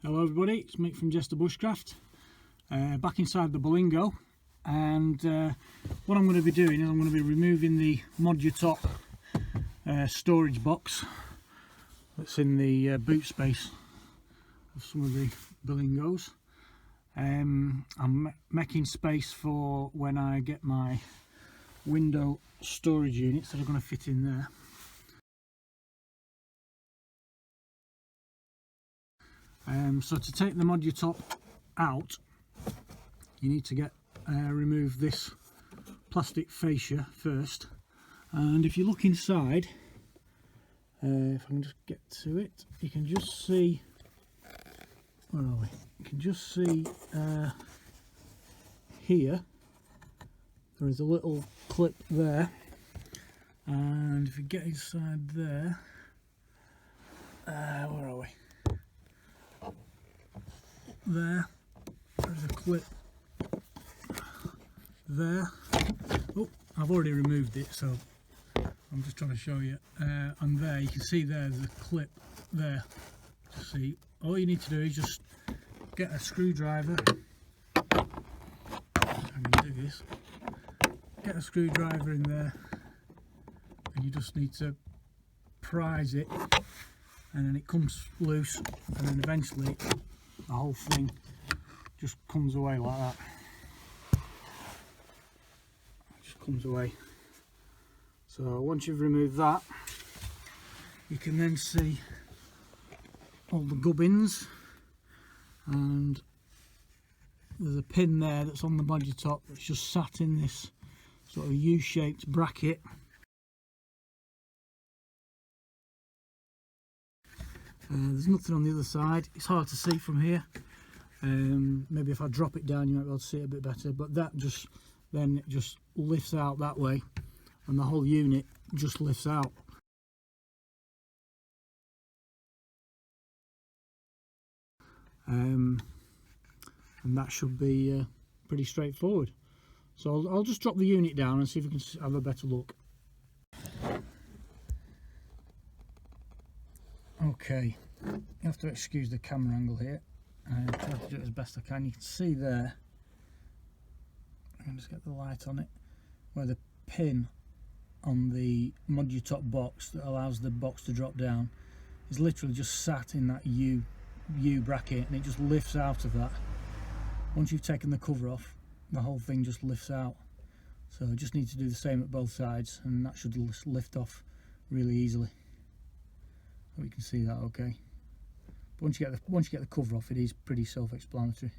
Hello everybody, it's Mick from Jester Bushcraft, back inside the Berlingo, and what I'm going to be doing is I'm going to be removing the Modutop storage box that's in the boot space of some of the Berlingos. I'm making space for when I get my window storage units that are going to fit in there. So to take the Modutop out, you need to remove this plastic fascia first, and if you look inside, if I can just get to it, you can just see, where are we? You can just see here there is a little clip there, and if you get inside there, where are we? There's a clip there. Oh, I've already removed it, so I'm just trying to show you. And there you can see there's a clip there. See, all you need to do is just get a screwdriver. I'm going to do this. Get a screwdriver in there, and you just need to prise it, and then it comes loose, and then eventually the whole thing just comes away like that. It just comes away. So once you've removed that, you can then see all the gubbins, and there's a pin there that's on the Modutop that's just sat in this sort of U-shaped bracket. There's nothing on the other side. It's hard to see from here. Maybe if I drop it down you might be able to see it a bit better, but that just lifts out that way, and the whole unit just lifts out. And that should be pretty straightforward. So I'll just drop the unit down and see if we can have a better look. Okay, you have to excuse the camera angle here. I'll try to do it as best I can. You can see there, I can just get the light on it, where the pin on the Modutop box that allows the box to drop down is literally just sat in that U bracket, and it just lifts out of that. Once you've taken the cover off, the whole thing just lifts out. So I just need to do the same at both sides, and that should lift off really easily. We can see that okay. But once you get the cover off, it is pretty self-explanatory.